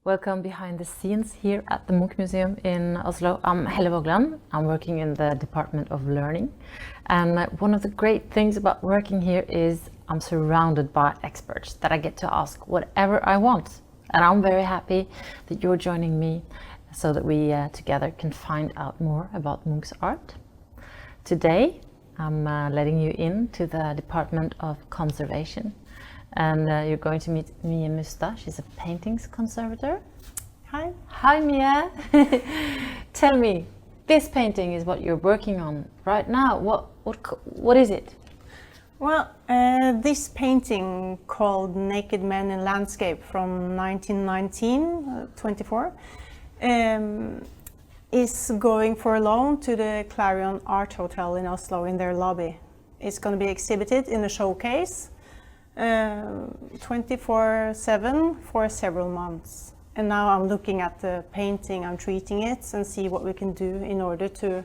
Welcome behind the scenes here at the MUNCH Museum in Oslo. I'm Helle Vågland. I'm working in the Department of Learning. And one of the great things about working here is I'm surrounded by experts that I get to ask whatever I want. And I'm very happy that you're joining me so that we together can find out more about Munch's art. Today, I'm letting you into the Department of Conservation. And you're going to meet Mie Mustad. She's a paintings conservator. Hi. Hi, Mie. Tell me, this painting is what you're working on right now. What is it? Well, this painting called Naked Men in Landscape from 1919, 24, is going for a loan to the Clarion Art Hotel in Oslo in their lobby. It's going to be exhibited in a showcase 24/7 for several months. And now I'm looking at the painting, I'm treating it and see what we can do in order to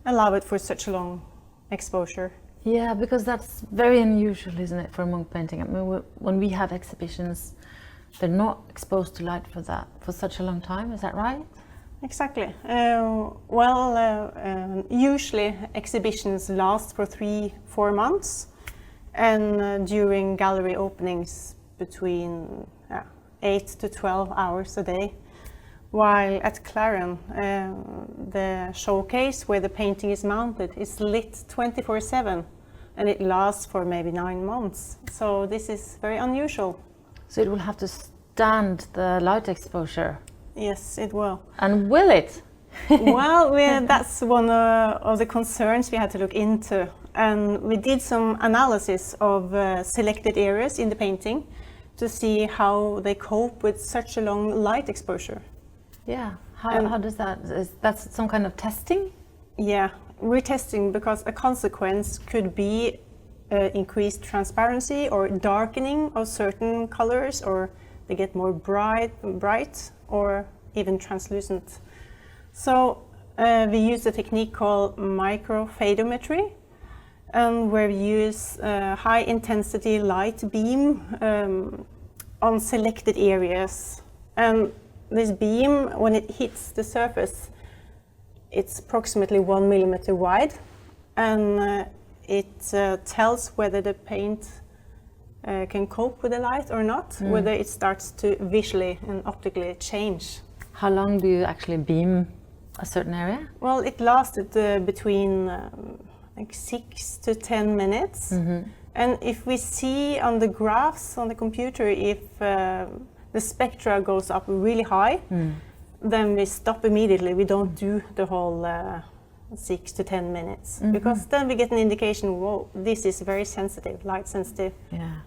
allow it for such a long exposure. Yeah, because that's very unusual, isn't it, for a Munch painting? I mean, when we have exhibitions, they're not exposed to light for such a long time, is that right? Exactly. Usually exhibitions last for 3-4 months. And during gallery openings between 8 to 12 hours a day. While at Clarion, the showcase where the painting is mounted is lit 24/7 and it lasts for maybe 9 months. So this is very unusual. So it will have to stand the light exposure? Yes, it will. And will it? Well, that's one of the concerns we had to look into. And we did some analysis of selected areas in the painting to see how they cope with such a long light exposure. Yeah, how does that, that's some kind of testing? Yeah, we're testing because a consequence could be increased transparency or darkening of certain colors, or they get more bright or even translucent. So we use a technique called microphotometry, where we use high intensity light beam on selected areas. And this beam, when it hits the surface, it's approximately 1 millimeter wide, and it tells whether the paint can cope with the light or not, whether it starts to visually and optically change. How long do you actually beam a certain area? Well, it lasted between like 6 to 10 minutes. Mm-hmm. And if we see on the graphs on the computer, if the spectra goes up really high, then we stop immediately. We don't do the whole 6 to 10 minutes, because then we get an indication, whoa, this is very sensitive, light sensitive. Yeah.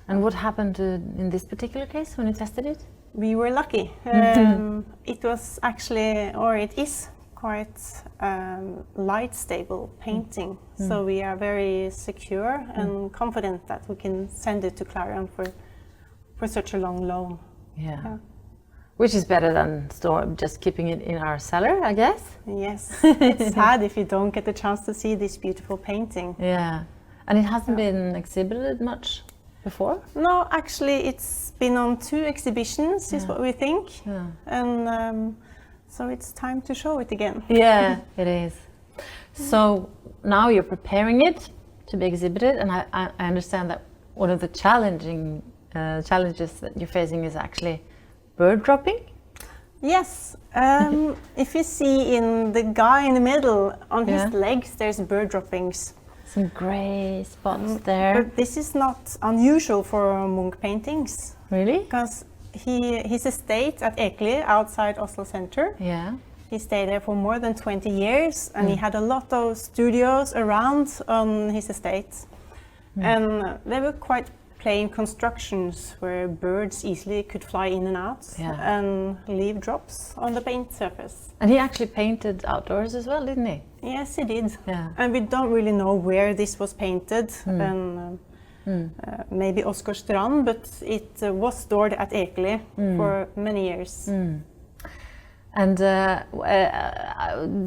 And what happened in this particular case when you tested it? We were lucky. It was actually, or it is, quite light stable painting. So we are very secure and confident that we can send it to Clarion for such a long loan. Yeah. Which is better than just keeping it in our cellar, I guess? Yes. It's sad if you don't get the chance to see this beautiful painting. Yeah. And it hasn't been exhibited much before? No, actually it's been on 2 exhibitions, is what we think. Yeah. And so it's time to show it again. Yeah, it is. So now you're preparing it to be exhibited, and I understand that one of the challenges that you're facing is actually bird dropping? Yes. If you see in the guy in the middle, on his legs, there's bird droppings. Some grey spots there. But this is not unusual for Munch paintings. Really? Because his estate at Ekeli, outside Oslo Center. Yeah. He stayed there for more than 20 years, and he had a lot of studios around on his estate. And they were quite plain constructions where birds easily could fly in and out and leave drops on the paint surface. And he actually painted outdoors as well, didn't he? Yes, he did. Yeah. And we don't really know where this was painted. And maybe Oskarstrand, but it was stored at Ekeli for many years. And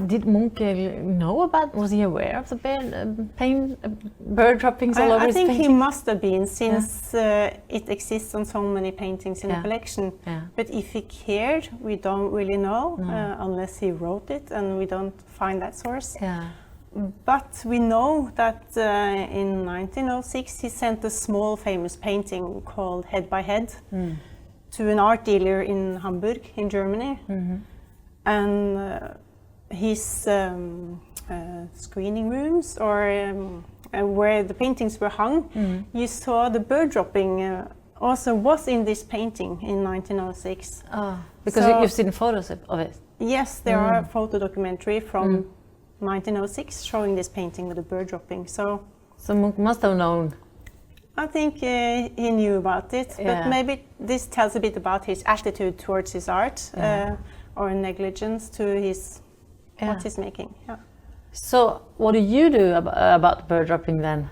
did Munch know about? Was he aware of the bird droppings all over his paintings? I think he must have been, since it exists on so many paintings in the collection. Yeah. But if he cared, we don't really know, unless he wrote it, and we don't find that source. Yeah. But we know that in 1906 he sent a small famous painting called Head by Head to an art dealer in Hamburg in Germany. And his screening rooms, or where the paintings were hung, you saw the bird dropping also was in this painting in 1906. Because you've seen photos of it? Yes, there are a photo documentary from 1906 showing this painting with the bird dropping. So Munch must have known. I think he knew about it, but maybe this tells a bit about his attitude towards his art, or negligence to his what he's making. Yeah. So what do you do about bird dropping then?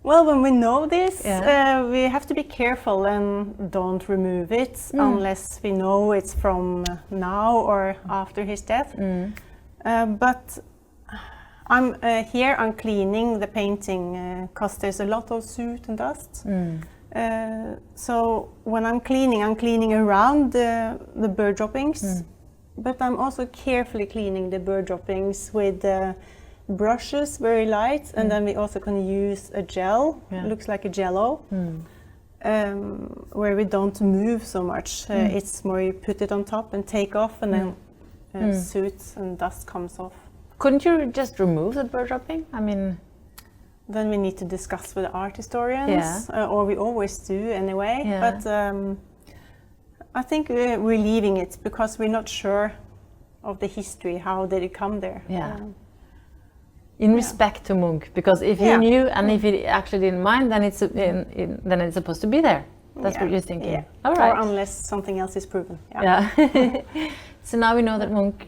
Well, when we know this, we have to be careful and don't remove it unless we know it's from now or after his death. But I'm cleaning the painting because there's a lot of soot and dust. So when I'm cleaning around the bird droppings, but I'm also carefully cleaning the bird droppings with brushes, very light, and then we also can use a gel, looks like a jello, where we don't move so much. It's more you put it on top and take off, and then soot and dust comes off. Couldn't you just remove the bird dropping? I mean, then we need to discuss with the art historians, or we always do anyway. But I think we're leaving it because we're not sure of the history. How did it come there? In respect to Munch, because if he knew and if he actually didn't mind, then it's then it's supposed to be there. That's what you're thinking. All right. Or unless something else is proven. So now we know that Munch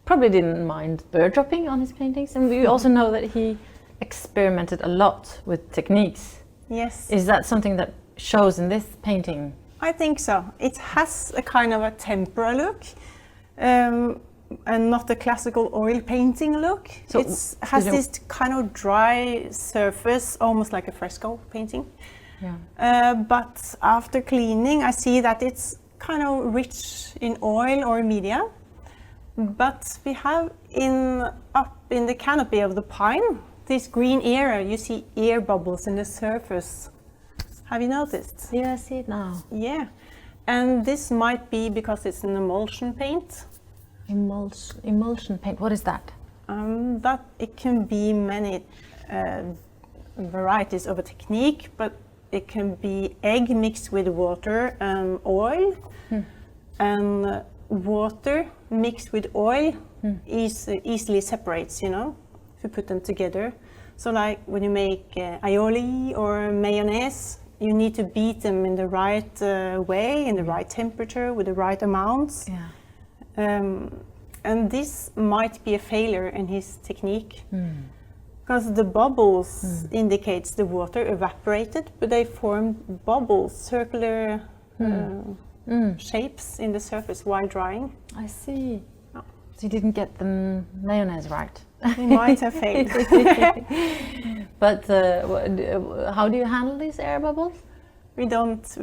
probably didn't mind bird dropping on his paintings, and we also know that he experimented a lot with techniques. Yes. Is that something that shows in this painting? I think so. It has a kind of a tempera look, and not a classical oil painting look. So it has this kind of dry surface, almost like a fresco painting. But after cleaning, I see that it's kind of rich in oil or media. But we have up in the canopy of the pine, this green area, you see air bubbles in the surface. Have you noticed? Yeah, I see it now. Yeah, and this might be because it's an emulsion paint. Emulsion paint, what is that? That it can be many varieties of a technique, but it can be egg mixed with water and oil, and water mixed with oil easily separates, you know, if you put them together. So like when you make aioli or mayonnaise, you need to beat them in the right way, in the right temperature, with the right amounts. And this might be a failure in his technique, because the bubbles indicates the water evaporated, but they form bubbles, circular shapes in the surface while drying. I see. So you didn't get the mayonnaise right. He might have failed. But how do you handle these air bubbles? We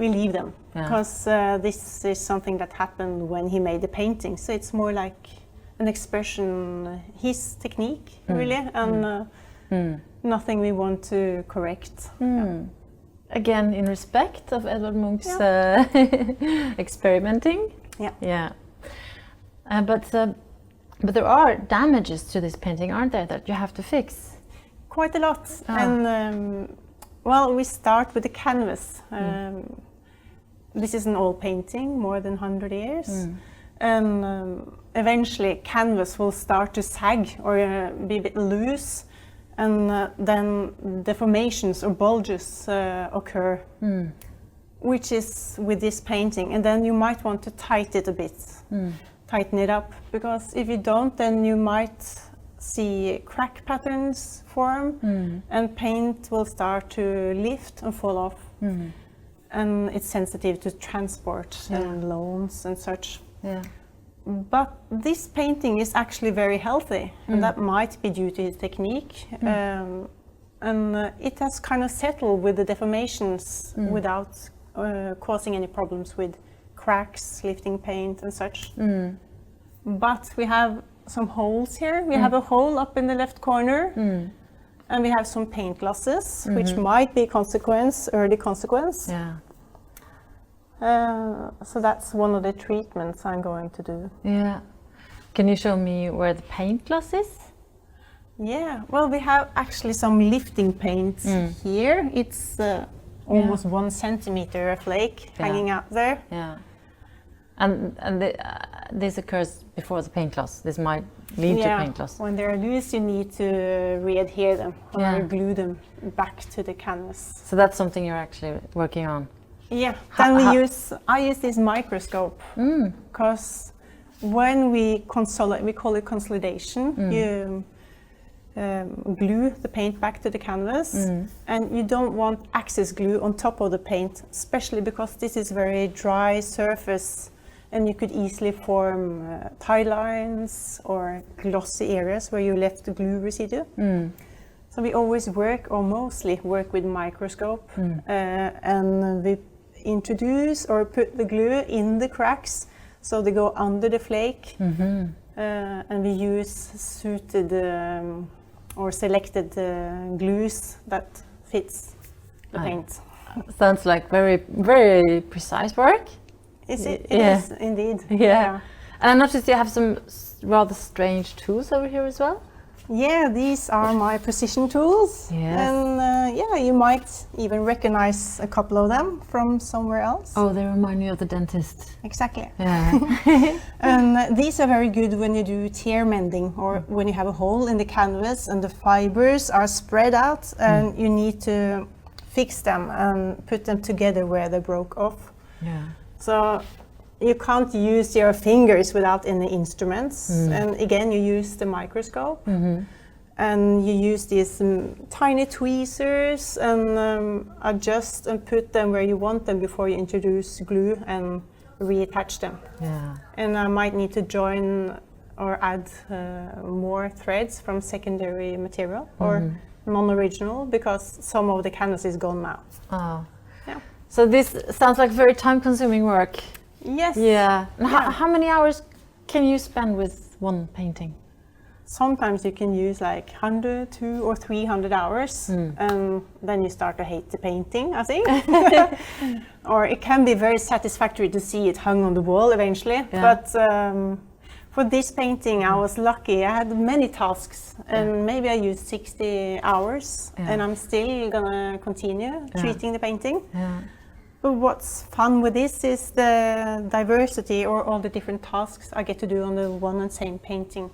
leave them, because this is something that happened when he made the painting. So it's more like an expression, his technique, really, and nothing we want to correct. Again, in respect of Edvard Munch's experimenting. But there are damages to this painting, aren't there, that you have to fix? Quite a lot. And well, we start with the canvas. This is an old painting, more than 100 years. And eventually canvas will start to sag or be a bit loose, and then deformations or bulges occur, which is with this painting. And then you might want to tighten it a bit, tighten it up, because if you don't, then you might see crack patterns form, and paint will start to lift and fall off. And it's sensitive to transport and loans and such. But this painting is actually very healthy, and that might be due to his technique. And it has kind of settled with the deformations without causing any problems with cracks, lifting paint and such. But we have some holes here. We have a hole up in the left corner, and we have some paint glosses, which might be early consequence. Yeah. So that's one of the treatments I'm going to do. Yeah. Can you show me where the paint gloss is? Yeah, well, we have actually some lifting paint here. It's almost 1 centimeter of flake hanging out there. Yeah. And this occurs before the paint gloss. This might lead to paint gloss. When they're loose, you need to re-adhere them or glue them back to the canvas. So that's something you're actually working on. Yeah. Then I use this microscope because when we consolidate, we call it consolidation. You glue the paint back to the canvas, and you don't want excess glue on top of the paint, especially because this is very dry surface, and you could easily form tie lines or glossy areas where you left the glue residue. So we always work, or mostly work, with microscope, and we introduce or put the glue in the cracks so they go under the flake, and we use suited or selected glues that fits the paint. Sounds like very, very precise work. It is indeed. Yeah. And I noticed you have some rather strange tools over here as well. Yeah, these are my precision tools. Yes. And you might even recognize a couple of them from somewhere else. Oh, they remind me of the dentist. Exactly. Yeah. And these are very good when you do tear mending, or when you have a hole in the canvas and the fibers are spread out and you need to fix them and put them together where they broke off. Yeah. So you can't use your fingers without any instruments. And again, you use the microscope, and you use these tiny tweezers and adjust and put them where you want them before you introduce glue and reattach them. Yeah. And I might need to join or add more threads from secondary material or non-original, because some of the canvas is gone now. Oh. Yeah. So this sounds like very time-consuming work. Yes. Yeah. How many hours can you spend with one painting? Sometimes you can use like 100, 200 or 300 hours, and then you start to hate the painting, I think. Or it can be very satisfactory to see it hung on the wall eventually. Yeah. But for this painting, I was lucky. I had many tasks, and maybe I used 60 hours, and I'm still gonna continue treating the painting. Yeah. But what's fun with this is the diversity, or all the different tasks I get to do on the one and same painting.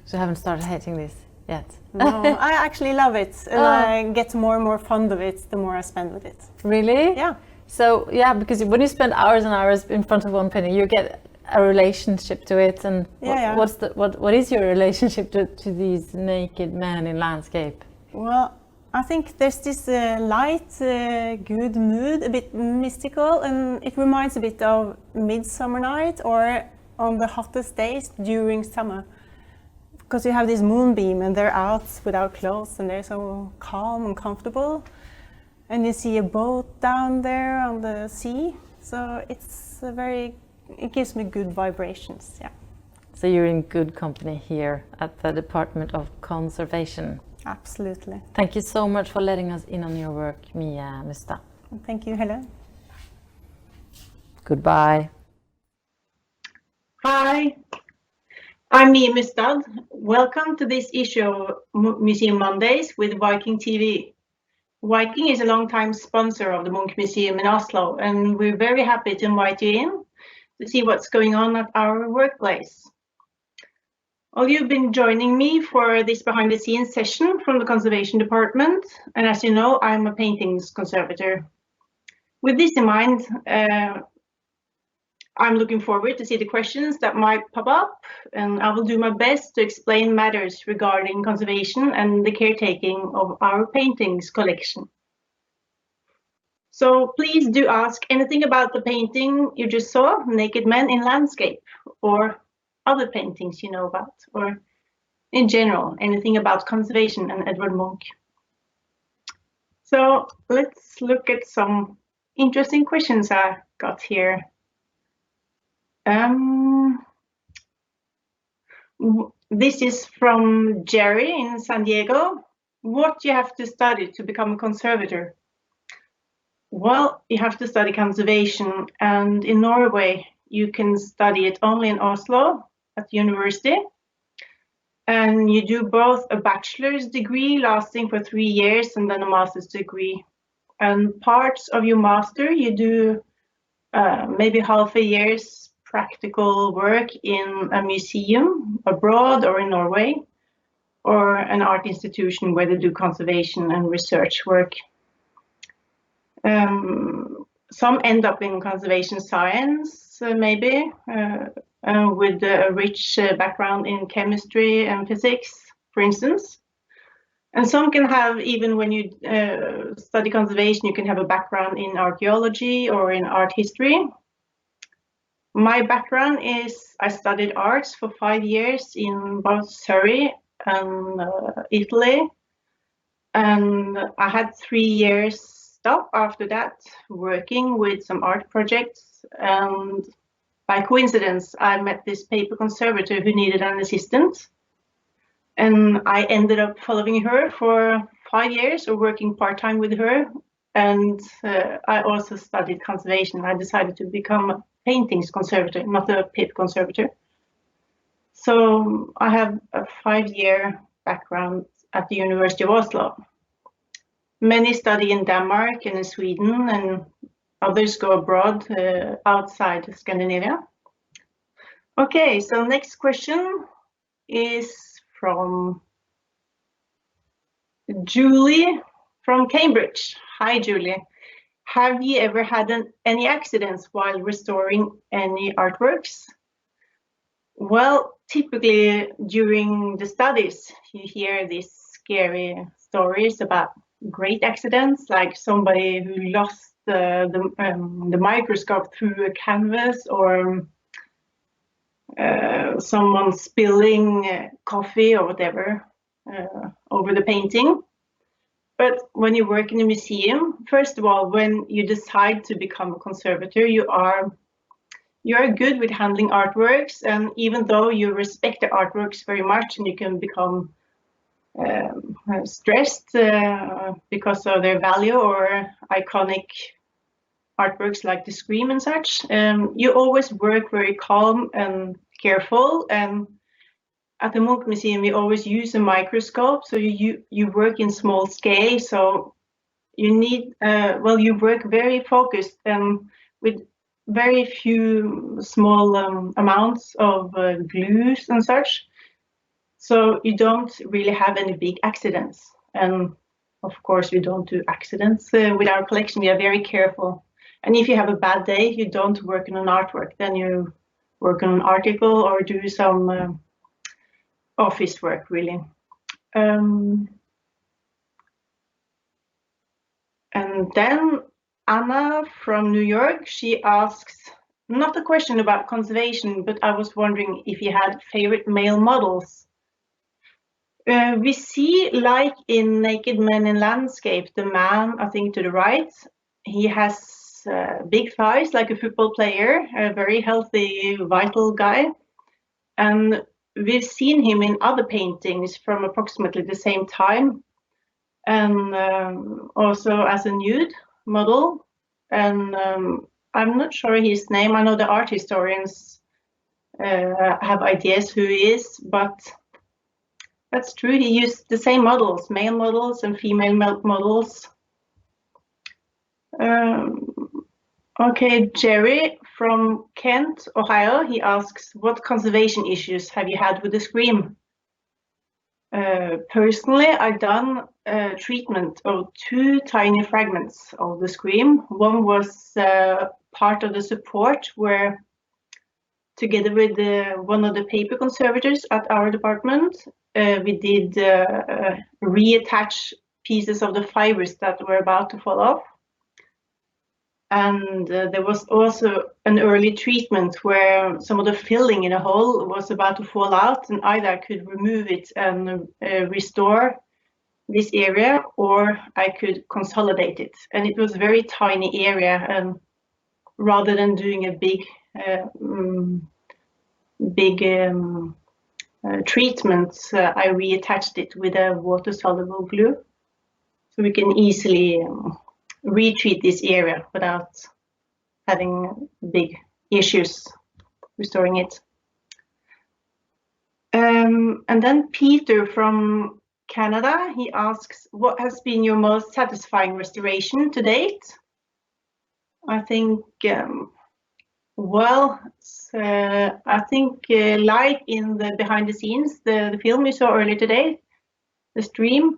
So you haven't started hating this yet? No, I actually love it, and I get more and more fond of it the more I spend with it. Really? Yeah. So yeah, because when you spend hours and hours in front of one painting, you get a relationship to it. And what is your relationship to these naked men in landscape? Well, I think there's this light, good mood, a bit mystical, and it reminds a bit of Midsummer Night, or on the hottest days during summer. Because you have this moonbeam and they're out without clothes and they're so calm and comfortable. And you see a boat down there on the sea. So it gives me good vibrations, yeah. So you're in good company here at the Department of Conservation. Absolutely. Thank you so much for letting us in on your work, Mie Mustad. Thank you, Helen. Goodbye. Hi, I'm Mie Mustad. Welcome to this issue of Museum Mondays with Viking.TV. Viking is a long-time sponsor of the MUNCH Museum in Oslo, and we're very happy to invite you in to see what's going on at our workplace. Well, you've been joining me for this behind-the-scenes session from the Conservation Department, and as you know, I'm a paintings conservator. With this in mind, I'm looking forward to see the questions that might pop up, and I will do my best to explain matters regarding conservation and the caretaking of our paintings collection. So please do ask anything about the painting you just saw, Naked Men in Landscape, or other paintings you know about, or in general, anything about conservation and Edvard Munch. So let's look at some interesting questions I got here. This is from Jerry in San Diego. What do you have to study to become a conservator? Well, you have to study conservation, and in Norway you can study it only in Oslo at the university. And you do both a bachelor's degree lasting for 3 years and then a master's degree. And parts of your master you do maybe half a year's practical work in a museum abroad or in Norway, or an art institution where they do conservation and research work. Some end up in conservation science, maybe, with a rich background in chemistry and physics, for instance. And some can have, even when you study conservation, you can have a background in archaeology or in art history. My background is I studied arts for 5 years in both Surrey and Italy. And I had 3 years stop after that, working with some art projects. And by coincidence, I met this paper conservator who needed an assistant. And I ended up following her for 5 years, or working part-time with her. And I also studied conservation. I decided to become a paintings conservator, not a paper conservator. So I have a 5-year background at the University of Oslo. Many study in Denmark and in Sweden, and others go abroad outside Scandinavia. Okay, so next question is from Julie from Cambridge. Hi, Julie. Have you ever had any accidents while restoring any artworks? Well, typically during the studies, you hear these scary stories about great accidents, like somebody who lost the microscope through a canvas, or someone spilling coffee or whatever over the painting. But when you work in a museum, first of all, when you decide to become a conservator, you are good with handling artworks, and even though you respect the artworks very much, and you can become stressed because of their value or iconic artworks like the Scream and such, you always work very calm and careful. And at the MUNCH Museum, you always use a microscope, so you work in small scale. So you need, you work very focused and with very few small amounts of glues and such. So you don't really have any big accidents. And of course, we don't do accidents with our collection. We are very careful. And if you have a bad day, you don't work on an artwork. Then you work on an article or do some office work, really. And then Anna from New York, she asks, not a question about conservation, but I was wondering if you had favorite male models. We see, like in Naked Men in Landscape, the man, I think to the right, he has big thighs like a football player, a very healthy, vital guy. And we've seen him in other paintings from approximately the same time, and also as a nude model. And I'm not sure his name. I know the art historians have ideas who he is, but that's true. He used the same models, male models and female models. Okay, Jerry from Kent, Ohio, he asks, what conservation issues have you had with the Scream? Personally, I've done treatment of 2 tiny fragments of the Scream. One was part of the support, where together with one of the paper conservators at our department, we did reattach pieces of the fibers that were about to fall off. And there was also an early treatment where some of the filling in a hole was about to fall out, and either I could remove it and restore this area, or I could consolidate it. And it was a very tiny area, and rather than doing a big treatment, I reattached it with a water-soluble glue, so we can easily retreat this area without having big issues restoring it. And then Peter from Canada, he asks, what has been your most satisfying restoration to date? I think, I think like in the behind the scenes, the film you saw earlier today, the stream,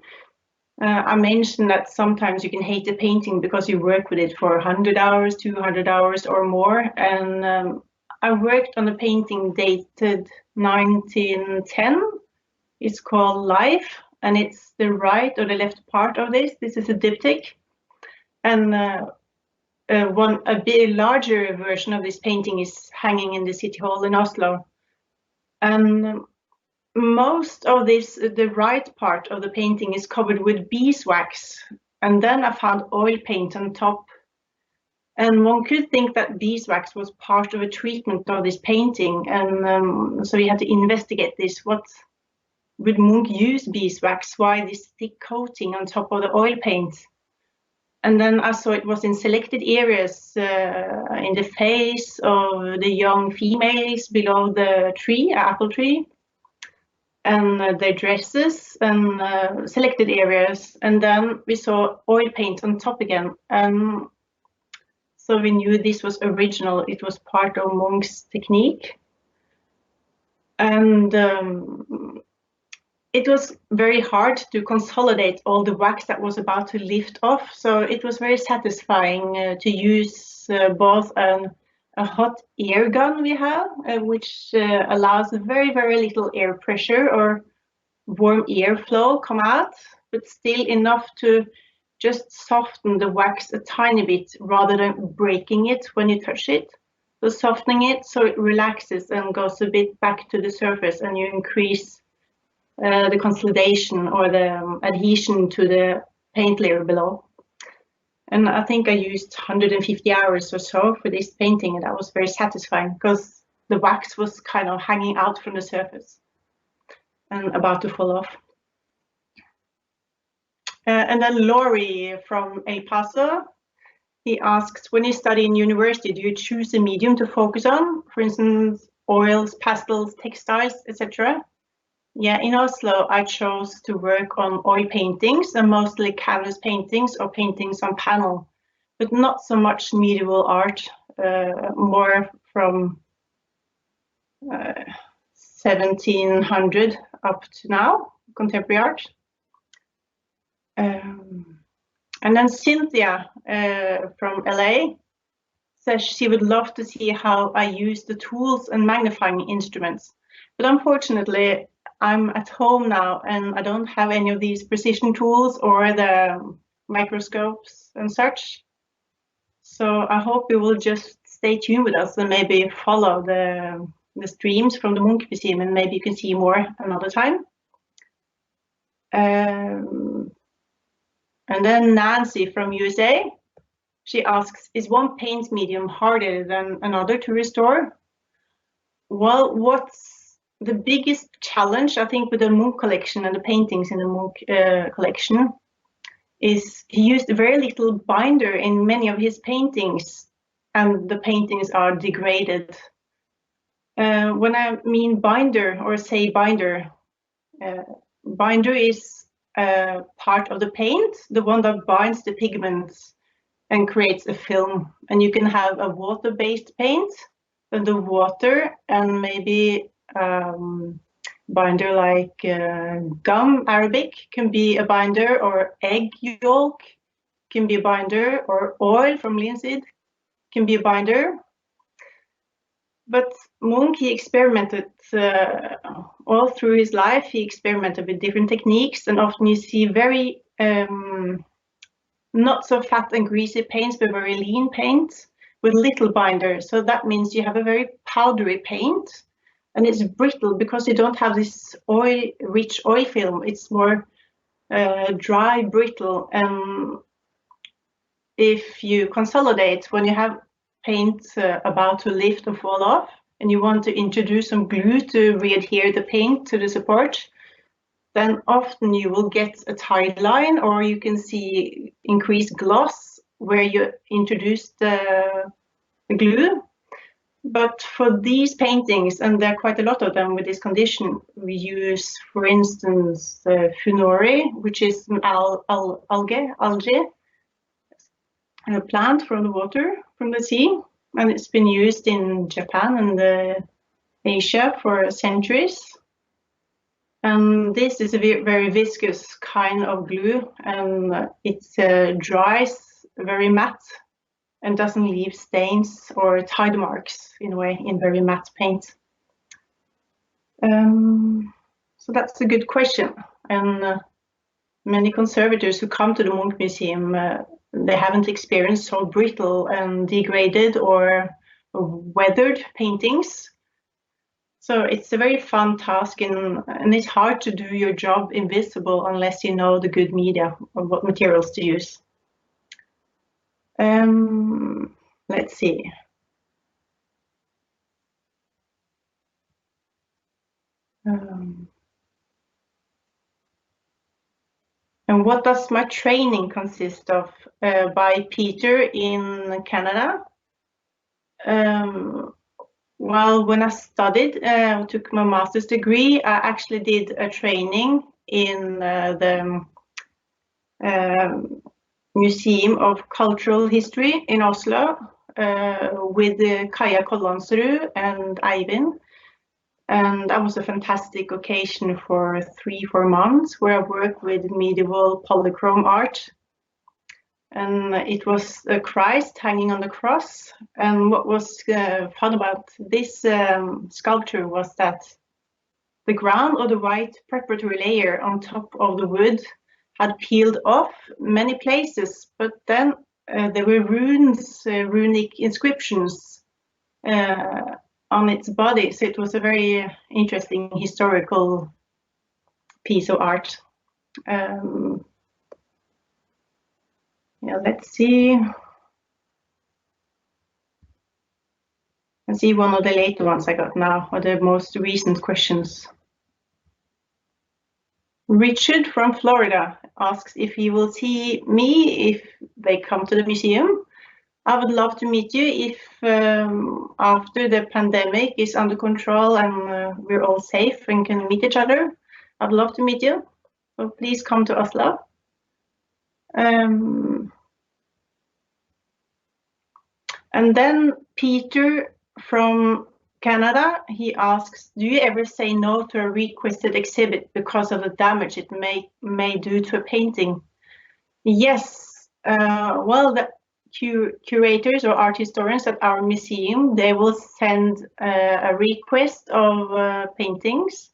I mentioned that sometimes you can hate a painting because you work with it for 100 hours, 200 hours or more. And I worked on a painting dated 1910. It's called Life, and it's the right or the left part of this. This is a diptych. And a bit larger version of this painting is hanging in the City Hall in Oslo. And most of this, the right part of the painting is covered with beeswax, and then I found oil paint on top. And one could think that beeswax was part of a treatment of this painting, and so we had to investigate this. What would Munch use beeswax? Why this thick coating on top of the oil paint? And then I saw it was in selected areas in the face of the young females below the tree, apple tree, and their dresses and selected areas. And then we saw oil paint on top again. And so we knew this was original. It was part of Munch's technique. And it was very hard to consolidate all the wax that was about to lift off. So it was very satisfying to use both a hot air gun we have, which allows very, very little air pressure or warm airflow come out, but still enough to just soften the wax a tiny bit rather than breaking it when you touch it. So softening it so it relaxes and goes a bit back to the surface, and you increase the consolidation or the adhesion to the paint layer below. And I think I used 150 hours or so for this painting, and that was very satisfying because the wax was kind of hanging out from the surface and about to fall off. And then Laurie from El Paso, he asks, when you study in university, do you choose a medium to focus on? For instance, oils, pastels, textiles, etc.? Yeah, in Oslo, I chose to work on oil paintings and mostly canvas paintings or paintings on panel, but not so much medieval art, more from 1700 up to now, contemporary art. And then Cynthia from LA says she would love to see how I use the tools and magnifying instruments, but unfortunately, I'm at home now and I don't have any of these precision tools or the microscopes and such. So I hope you will just stay tuned with us and maybe follow the streams from the Munch Museum, and maybe you can see more another time. And then Nancy from USA, she asks, is one paint medium harder than another to restore? Well, what's the biggest challenge, I think, with the Munch collection and the paintings in the Munch collection is he used very little binder in many of his paintings, and the paintings are degraded. When I mean binder or say binder, binder is part of the paint, the one that binds the pigments and creates a film. And you can have a water-based paint, and the water and maybe binder like gum Arabic can be a binder, or egg yolk can be a binder, or oil from linseed can be a binder. But Munch, he experimented all through his life. He experimented with different techniques, and often you see very not so fat and greasy paints, but very lean paints with little binder. So that means you have a very powdery paint, and it's brittle because you don't have this rich oil film. It's more dry, brittle. And if you consolidate, when you have paint about to lift or fall off, and you want to introduce some glue to re-adhere the paint to the support, then often you will get a tide line, or you can see increased gloss where you introduce the glue. But for these paintings, and there are quite a lot of them with this condition, we use, for instance, funori, which is an algae, a plant from the water, from the sea, and it's been used in Japan and Asia for centuries. And this is a very viscous kind of glue, and it dries very matte and doesn't leave stains or tide marks in a way in very matte paint. So that's a good question. And many conservators who come to the Munch Museum, they haven't experienced so brittle and degraded or weathered paintings. So it's a very fun task, and it's hard to do your job invisible unless you know the good media or what materials to use. Let's see. And what does my training consist of? By Peter in Canada. Well, when I studied, took my master's degree, I actually did a training in the Museum of Cultural History in Oslo with Kaja Kollandsrud and Eivind. And that was a fantastic occasion for 3-4 months where I worked with medieval polychrome art. And it was a Christ hanging on the cross. And what was fun about this sculpture was that the ground or the white preparatory layer on top of the wood had peeled off many places, but then there were runes, runic inscriptions on its body. So it was a very interesting historical piece of art. Yeah, let's see. Let's see one of the later ones I got now, or the most recent questions. Richard from Florida asks if he will see me if they come to the museum. I would love to meet you if after the pandemic is under control and we're all safe and can meet each other. I'd love to meet you. So please come to Oslo. And then Peter from Canada, he asks, do you ever say no to a requested exhibit because of the damage it may do to a painting? Yes. Well, the curators or art historians at our museum, they will send a request of paintings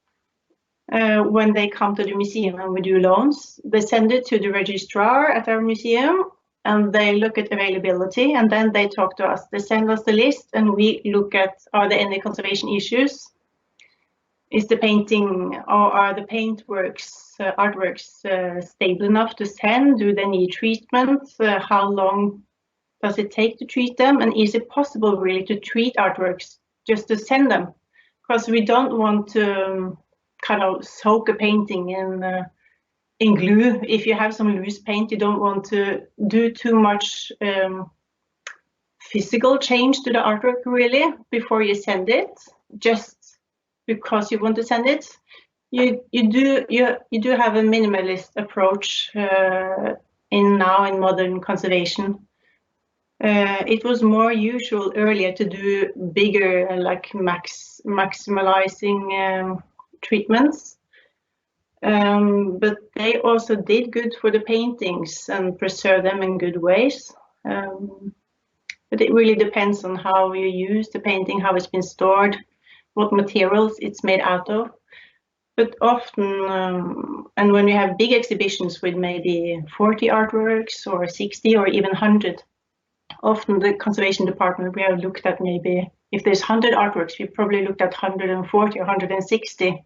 when they come to the museum and we do loans. They send it to the registrar at our museum, and they look at availability, and then they talk to us. They send us the list, and we look at, are there any conservation issues? Is the painting or are the paintworks, artworks stable enough to send? Do they need treatment? How long does it take to treat them? And is it possible really to treat artworks just to send them? Because we don't want to kind of soak a painting in glue. If you have some loose paint, you don't want to do too much physical change to the artwork really before you send it, just because you want to send it. You do have a minimalist approach in modern conservation. It was more usual earlier to do bigger, like maximalizing treatments. But they also did good for the paintings and preserve them in good ways. But it really depends on how you use the painting, how it's been stored, what materials it's made out of. But often, and when we have big exhibitions with maybe 40 artworks or 60 or even 100, often the conservation department, we have looked at maybe, if there's 100 artworks, we probably looked at 140 or 160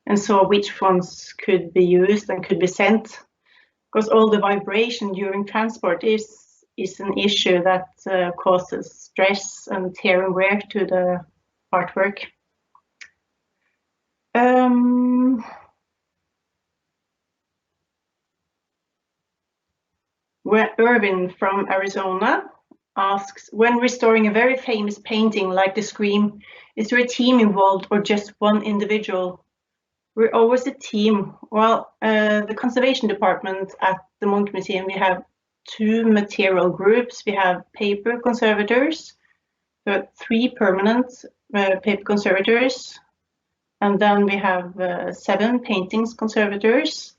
and saw which ones could be used and could be sent. Because all the vibration during transport is an issue that causes stress and tear and wear to the artwork. Where Irvin from Arizona asks, when restoring a very famous painting like The Scream, is there a team involved or just one individual? We're always a team. Well, the conservation department at the MUNCH Museum, we have 2 material groups. We have paper conservators, 3 permanent paper conservators, and then we have 7 paintings conservators.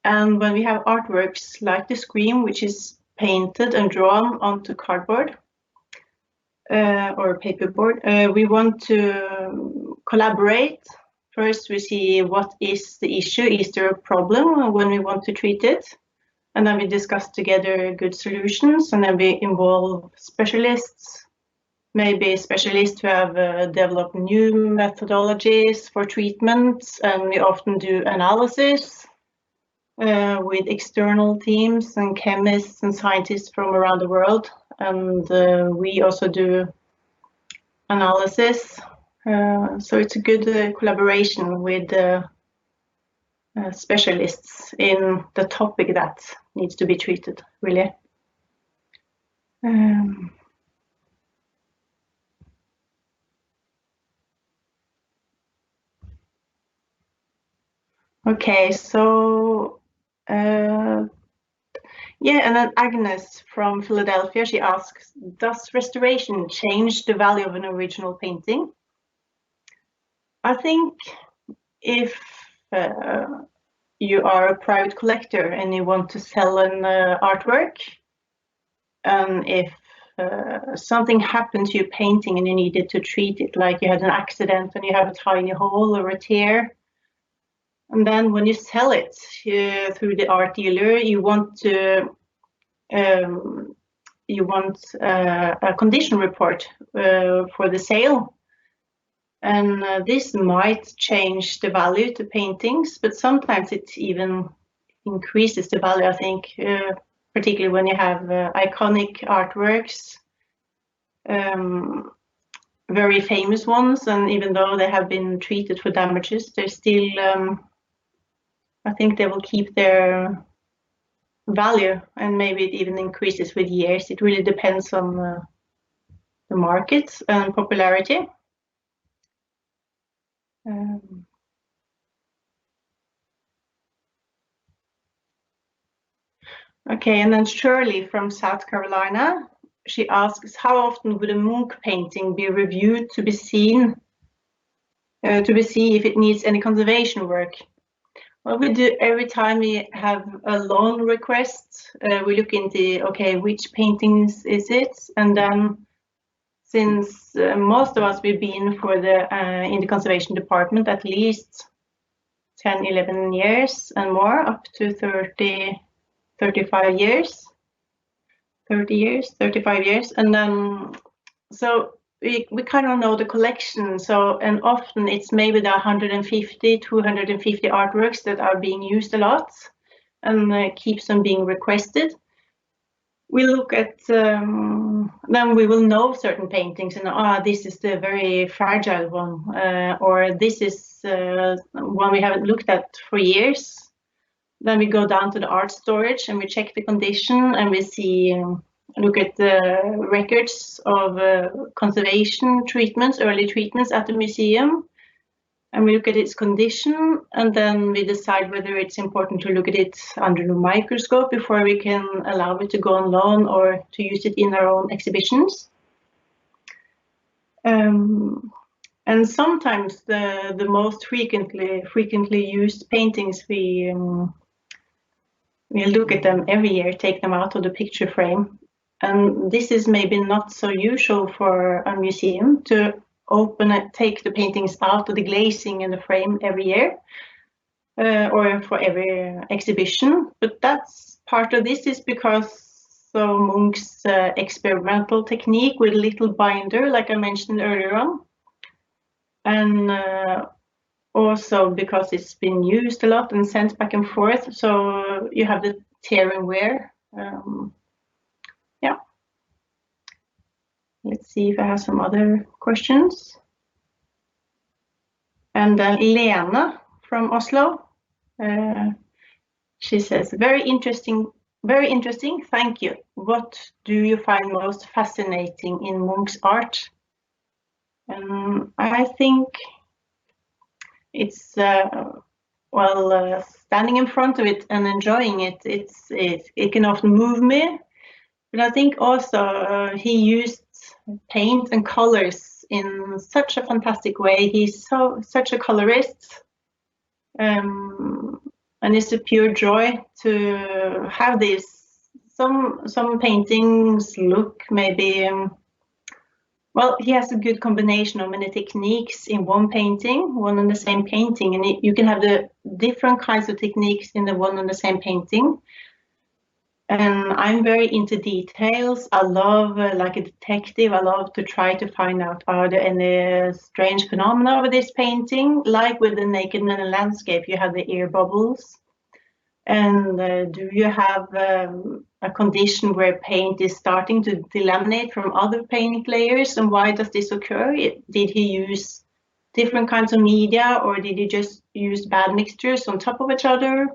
And when we have artworks like The Scream, which is painted and drawn onto cardboard or paperboard, we want to collaborate. First, we see what is the issue, is there a problem when we want to treat it? And then we discuss together good solutions, and then we involve specialists, maybe specialists who have developed new methodologies for treatments, and we often do analysis with external teams and chemists and scientists from around the world. And we also do analysis. So it's a good collaboration with specialists in the topic that needs to be treated, really. Okay, so yeah, and then Agnes from Philadelphia, she asks, does restoration change the value of an original painting? I think if you are a private collector and you want to sell an artwork, and if something happened to your painting and you needed to treat it, like you had an accident and you have a tiny hole or a tear, and then when you sell it through the art dealer, you want a condition report for the sale. And this might change the value to paintings, but sometimes it even increases the value, I think, particularly when you have iconic artworks, very famous ones, and even though they have been treated for damages, they're still, I think they will keep their value, and maybe it even increases with years. It really depends on the market and popularity. Okay, and then Shirley from South Carolina, she asks, how often would a Munch painting be reviewed to be seen, to see if it needs any conservation work? Well, we do every time we have a loan request, we look into, okay, which paintings is it? And then since most of us we've been for the in the conservation department at least 10, 11 years and more, up to 30, 35 years, 30 years, 35 years. And then, so we kind of know the collection. So, and often it's maybe the 150, 250 artworks that are being used a lot and keeps on being requested. We look at, then we will know certain paintings and this is the very fragile one, or this is one we haven't looked at for years. Then we go down to the art storage and we check the condition, and we see, look at the records of conservation treatments, early treatments at the museum. And we look at its condition, and then we decide whether it's important to look at it under the microscope before we can allow it to go on loan or to use it in our own exhibitions. And sometimes the most frequently used paintings, we look at them every year, take them out of the picture frame. And this is maybe not so usual for a museum to take the paintings out of the glazing and the frame every year, or for every exhibition. But that's part of this is because so Munch's experimental technique with a little binder, like I mentioned earlier on, and also because it's been used a lot and sent back and forth, so you have the tear and wear. Yeah. Let's see if I have some other questions. And then Lena from Oslo, she says, very interesting, thank you. What do you find most fascinating in Munch's art? I think it's standing in front of it and enjoying it. It can often move me, but I think also he used paint and colors in such a fantastic way. He's such a colorist, and it's a pure joy to have this. Some paintings look maybe. Well, he has a good combination of many techniques in one painting, one and the same painting, and you can have the different kinds of techniques in the one and the same painting. And I'm very into details. I love, like a detective, I love to try to find out, are there any strange phenomena over this painting? Like with the Naked Man and Landscape, you have the air bubbles. And do you have a condition where paint is starting to delaminate from other paint layers? And why does this occur? Did he use different kinds of media, or did he just use bad mixtures on top of each other?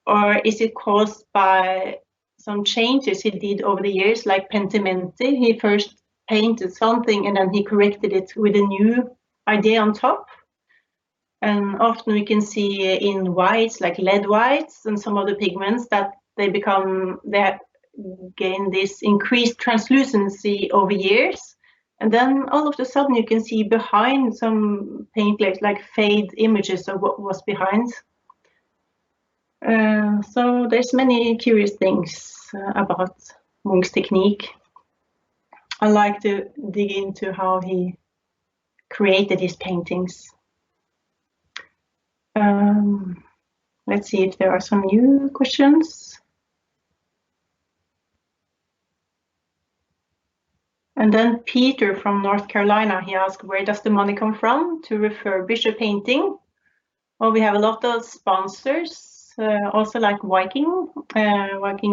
Or is it caused by some changes he did over the years, like pentimenti? He first painted something and then he corrected it with a new idea on top. And often we can see in whites, like lead whites and some of the pigments, that they gain this increased translucency over years. And then all of a sudden you can see behind some paint layers, like fade images of what was behind. So there's many curious things about Munch's technique. I like to dig into how he created his paintings. Let's see if there are some new questions. And then Peter from North Carolina, he asked, where does the money come from to refurbish a painting? Well, we have a lot of sponsors, also like Viking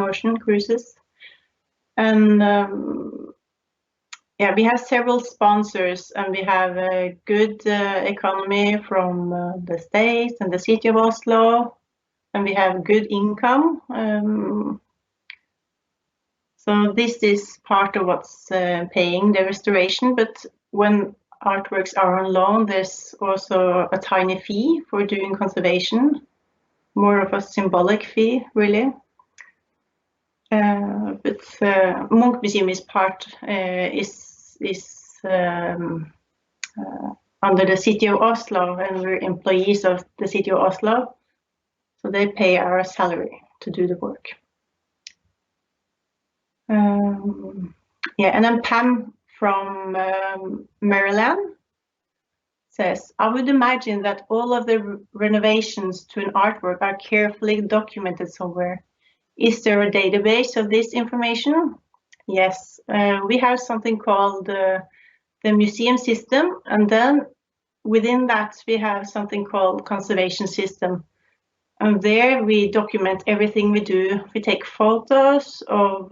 Ocean Cruises. And yeah, we have several sponsors, and we have a good economy from the States and the city of Oslo, and we have good income. So this is part of what's paying the restoration, but when artworks are on loan, there's also a tiny fee for doing conservation, more of a symbolic fee, really. But MUNCH Museum is under the city of Oslo, and we're employees of the city of Oslo, so they pay our salary to do the work. Yeah, and then Pam from Maryland says, I would imagine that all of the renovations to an artwork are carefully documented somewhere. Is there a database of this information? Yes, we have something called the museum system, and then within that we have something called conservation system. And there we document everything we do. We take photos of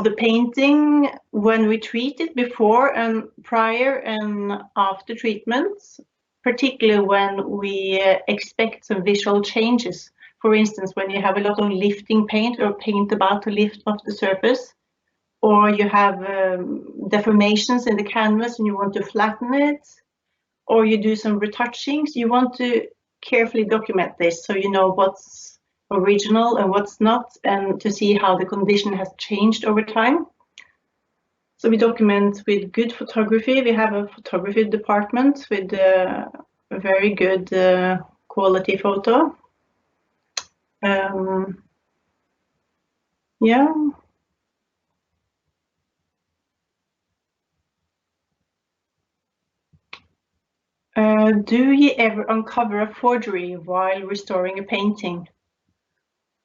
the painting when we treat it, before and prior and after treatments, particularly when we expect some visual changes. For instance, when you have a lot of lifting paint or paint about to lift off the surface, or you have deformations in the canvas and you want to flatten it, or you do some retouchings, you want to carefully document this so you know what's original and what's not, and to see how the condition has changed over time. So we document with good photography. We have a photography department with a very good quality photo. Yeah. Do you ever uncover a forgery while restoring a painting?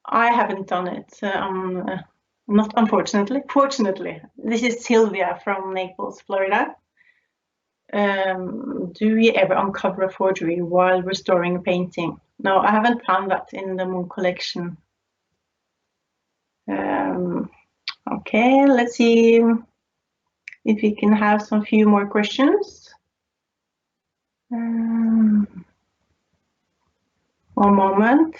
I haven't done it. Not unfortunately. Fortunately. This is Sylvia from Naples, Florida. Do you ever uncover a forgery while restoring a painting? No, I haven't found that in the Munch collection. Okay, let's see if we can have some few more questions. One moment.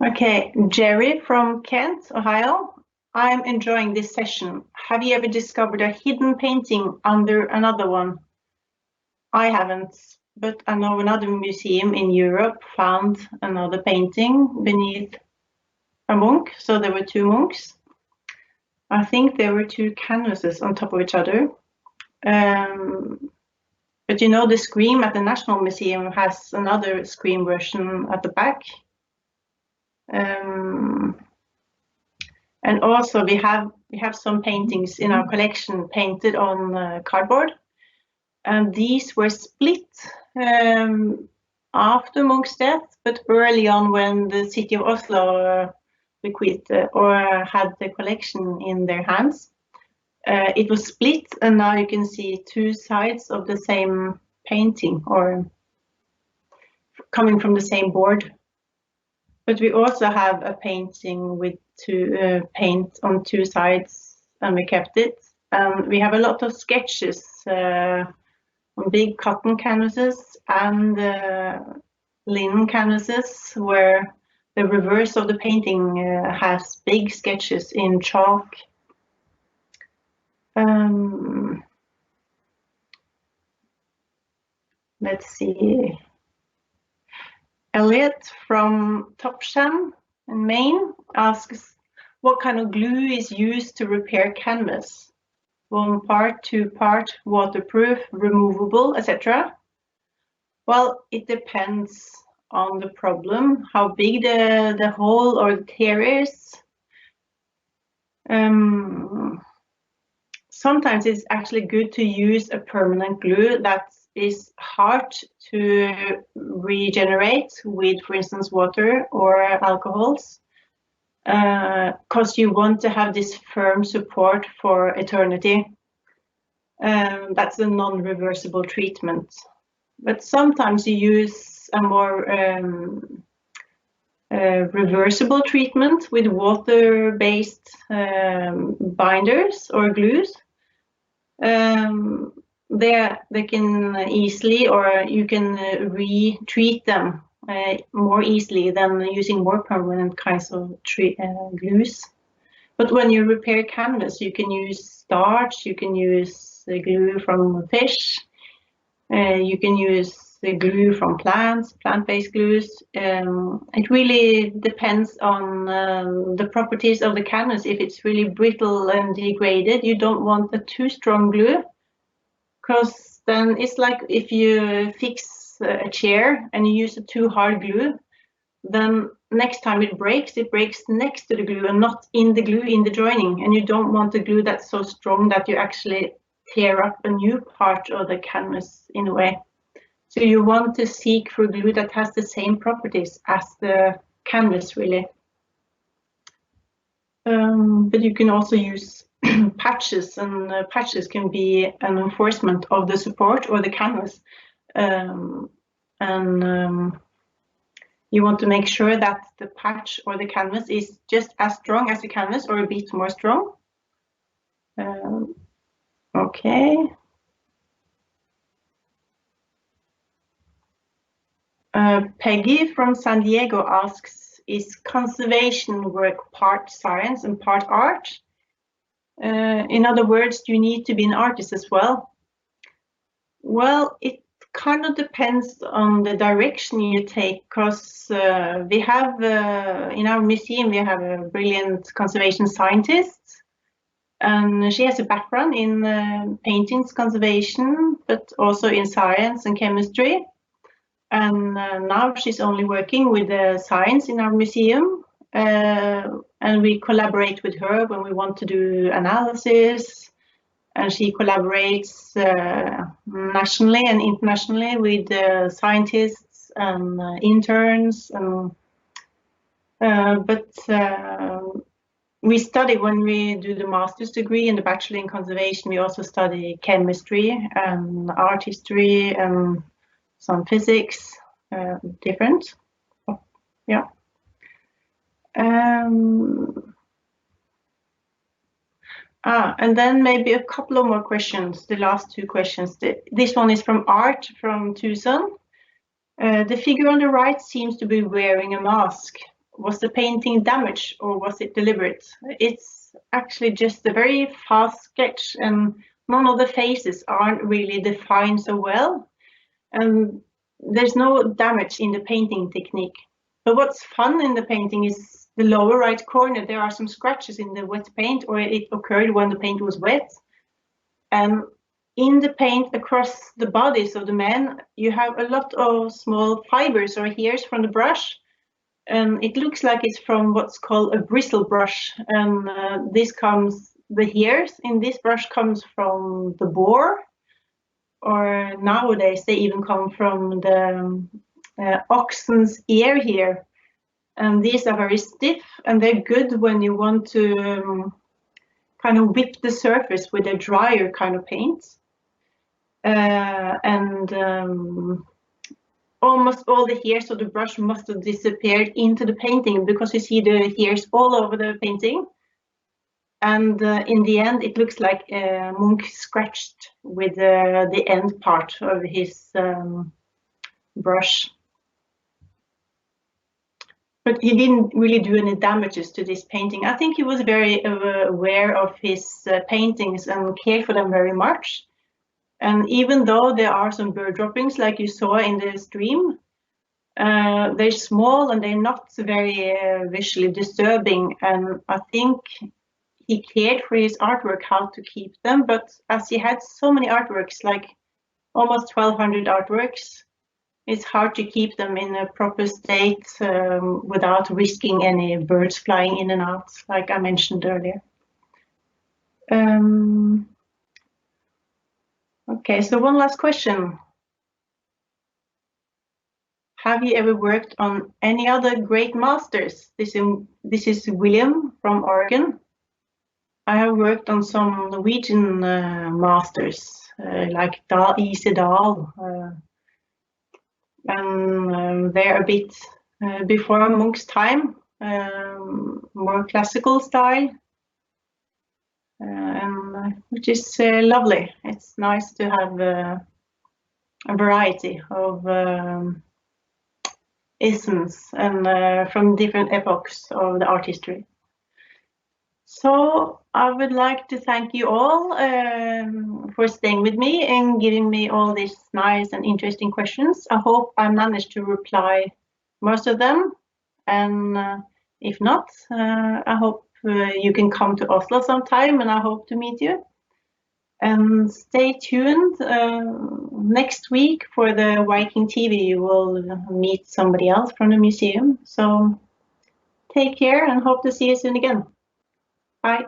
Okay, Jerry from Kent, Ohio. I'm enjoying this session. Have you ever discovered a hidden painting under another one? I haven't, but I know another museum in Europe found another painting beneath a monk. So there were two monks. I think there were two canvases on top of each other. But you know, the scream at the National Museum has another scream version at the back. And also we have some paintings in our collection painted on cardboard, and these were split after Munch's death, but early on when the city of Oslo bequeathed or had the collection in their hands. It was split, and now you can see two sides of the same painting or coming from the same board. But we also have a painting with two paint on two sides, and we kept it. We have a lot of sketches on big cotton canvases and linen canvases where the reverse of the painting has big sketches in chalk. Let's see. Elliot from Topsham in Maine asks, what kind of glue is used to repair canvas? 1 part, 2 part, waterproof, removable, etc. Well, it depends on the problem, how big the hole or the tear is. Sometimes it's actually good to use a permanent glue that is hard to regenerate with, for instance, water or alcohols, because you want to have this firm support for eternity. That's a non-reversible treatment. But sometimes you use a more reversible treatment with water-based binders or glues. They can easily, or you can retreat them more easily than using more permanent kinds of glues. But when you repair canvas, you can use starch, you can use the glue from fish, you can use the glue from plants, plant-based glues. It really depends on the properties of the canvas. If it's really brittle and degraded, you don't want a too strong glue, because then it's like if you fix a chair and you use a too hard glue, then next time it breaks next to the glue and not in the glue in the joining. And you don't want a glue that's so strong that you actually tear up a new part of the canvas in a way. So you want to seek for glue that has the same properties as the canvas, really. But you can also use patches, and patches can be an enforcement of the support or the canvas. You want to make sure that the patch or the canvas is just as strong as the canvas or a bit more strong. Okay. Peggy from San Diego asks, is conservation work part science and part art? In other words, do you need to be an artist as well? Well, it kind of depends on the direction you take, because we have, in our museum, we have a brilliant conservation scientist, and she has a background in paintings conservation, but also in science and chemistry. and now she's only working with the science in our museum, and we collaborate with her when we want to do analysis, and she collaborates nationally and internationally with scientists and interns, and we study, when we do the master's degree and the bachelor in conservation, we also study chemistry and art history and some physics, different. Yeah. And then maybe a couple of more questions, the last two questions. This one is from Art from Tucson. The figure on the right seems to be wearing a mask. Was the painting damaged or was it deliberate? It's actually just a very fast sketch, and none of the faces aren't really defined so well. And there's no damage in the painting technique. But what's fun in the painting is the lower right corner. There are some scratches in the wet paint, or it occurred when the paint was wet. And in the paint across the bodies of the men, you have a lot of small fibers or hairs from the brush. And it looks like it's from what's called a bristle brush. And the hairs in this brush comes from the boar, or nowadays they even come from the oxen's ear here. And these are very stiff, and they're good when you want to kind of whip the surface with a drier kind of paint. Almost all the hairs of the brush must have disappeared into the painting, because you see the hairs all over the painting. And in the end, it looks like Munch scratched with the end part of his brush. But he didn't really do any damages to this painting. I think he was very aware of his paintings and cared for them very much. And even though there are some bird droppings, like you saw in the stream, they're small and they're not very visually disturbing. And I think he cared for his artwork, how to keep them. But as he had so many artworks, like almost 1,200 artworks, it's hard to keep them in a proper state without risking any birds flying in and out, like I mentioned earlier. Okay, so one last question. Have you ever worked on any other great masters? This is William from Oregon. I have worked on some Norwegian masters, like E.C. Dahl, and they're a bit before Munch's time, more classical style. Which is lovely. It's nice to have a variety of isms and from different epochs of the art history. So I would like to thank you all for staying with me and giving me all these nice and interesting questions. I hope I managed to reply most of them, and if not, I hope you can come to Oslo sometime, and I hope to meet you. And stay tuned. Next week for the Viking.TV, you will meet somebody else from the museum. So take care and hope to see you soon again. Bye.